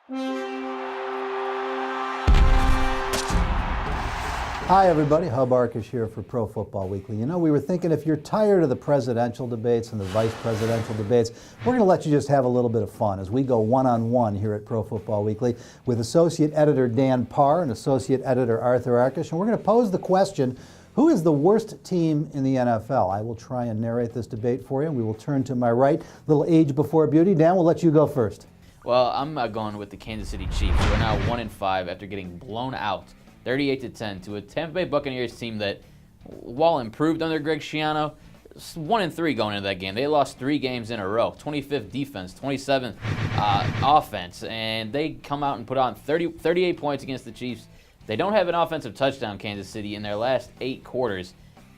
Hi everybody, Hub Arkush here for Pro Football Weekly. You know, we were thinking if you're tired of the presidential debates and the vice presidential debates, we're going to let you just have a little bit of fun as we go one-on-one here at Pro Football Weekly with Associate Editor Dan Parr and Associate Editor Arthur Arkush. And we're going to pose the question, who is the worst team in the NFL? I will try and narrate this debate for you. We will turn to my right, little age before beauty. Dan, we'll let you go first. Well, I'm going with the Kansas City Chiefs, who are now 1-5 after getting blown out 38-10 to a Tampa Bay Buccaneers team that, while improved under Greg Schiano, 1-3 going into that game. They lost 3 games in a row. 25th defense, 27th offense, and they come out and put on 38 points against the Chiefs. They don't have an offensive touchdown, Kansas City, in their last 8 quarters.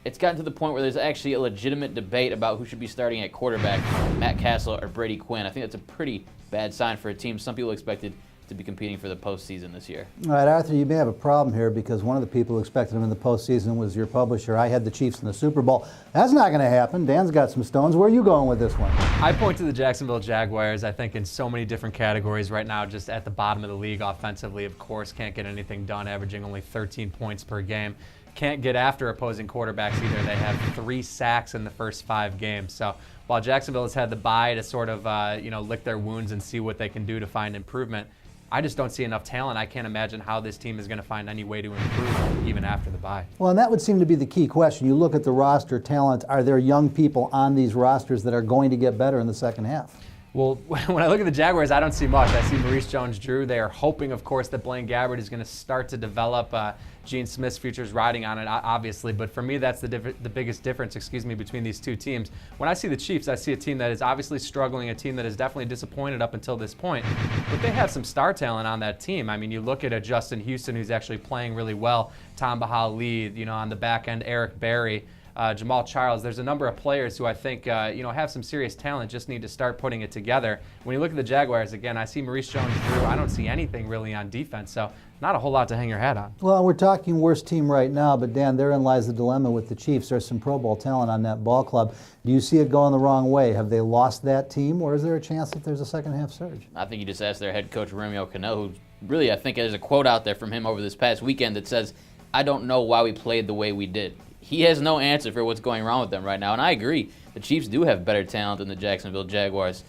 It's gotten to the point where there's actually a legitimate debate about who should be starting at quarterback, Matt Castle or Brady Quinn. I think that's a pretty bad sign for a team some people expected to be competing for the postseason this year. All right, Arthur, you may have a problem here because one of the people who expected him in the postseason was your publisher. I had the Chiefs in the Super Bowl. That's not going to happen. Dan's got some stones. Where are you going with this one? I point to the Jacksonville Jaguars, I think, in so many different categories right now, just at the bottom of the league offensively. Of course, can't get anything done, averaging only 13 points per game. Can't get after opposing quarterbacks either. They have 3 sacks in the first 5 games. So while Jacksonville has had the bye to sort of lick their wounds and see what they can do to find improvement, I just don't see enough talent. I can't imagine how this team is going to find any way to improve even after the bye. Well, and that would seem to be the key question. You look at the roster talent. Are there young people on these rosters that are going to get better in the second half? Well, when I look at the Jaguars, I don't see much. I see Maurice Jones-Drew. They are hoping, of course, that Blaine Gabbert is going to start to develop. Gene Smith's future's riding on it, obviously. But for me, that's the biggest difference, between these two teams. When I see the Chiefs, I see a team that is obviously struggling, a team that is definitely disappointed up until this point. But they have some star talent on that team. I mean, you look at a Justin Houston who's actually playing really well, Tom Bahali, on the back end, Eric Berry. Jamal Charles. There's a number of players who I think have some serious talent, just need to start putting it together. When you look at the Jaguars, again, I see Maurice Jones-Drew. I don't see anything really on defense, so not a whole lot to hang your hat on. Well, we're talking worst team right now, but Dan, therein lies the dilemma with the Chiefs. There's some Pro Bowl talent on that ball club. Do you see it going the wrong way? Have they lost that team, or is there a chance that there's a second half surge? I think you just asked their head coach, Romeo Cano, who really, I think there's a quote out there from him over this past weekend that says, "I don't know why we played the way we did." He has no answer for what's going wrong with them right now. And I agree, the Chiefs do have better talent than the Jacksonville Jaguars.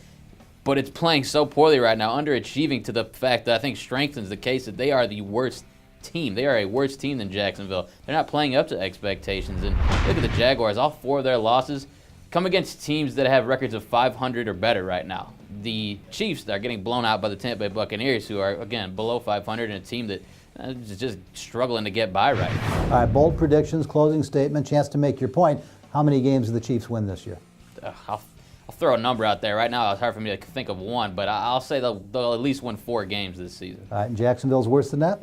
But it's playing so poorly right now, underachieving to the fact that I think strengthens the case that they are the worst team. They are a worse team than Jacksonville. They're not playing up to expectations. And look at the Jaguars. All 4 of their losses come against teams that have records of 500 or better right now. The Chiefs are getting blown out by the Tampa Bay Buccaneers, who are, again, below 500, and a team that is just struggling to get by right now. All right, bold predictions, closing statement, chance to make your point. How many games do the Chiefs win this year? I'll throw a number out there. Right now, it's hard for me to think of one, but I'll say they'll at least win 4 games this season. All right, and Jacksonville's worse than that?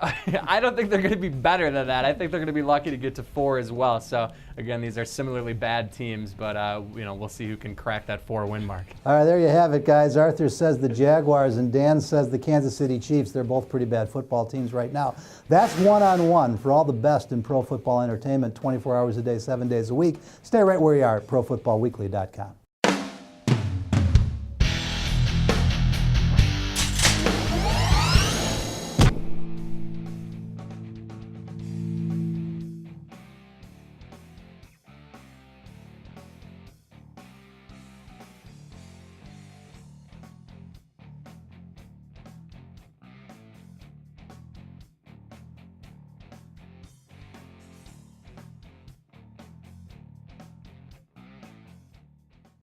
I don't think they're going to be better than that. I think they're going to be lucky to get to 4 as well. So, again, these are similarly bad teams, but we'll see who can crack that 4-win mark. All right, there you have it, guys. Arthur says the Jaguars and Dan says the Kansas City Chiefs. They're both pretty bad football teams right now. That's one-on-one for all the best in pro football entertainment, 24 hours a day, 7 days a week. Stay right where you are at profootballweekly.com.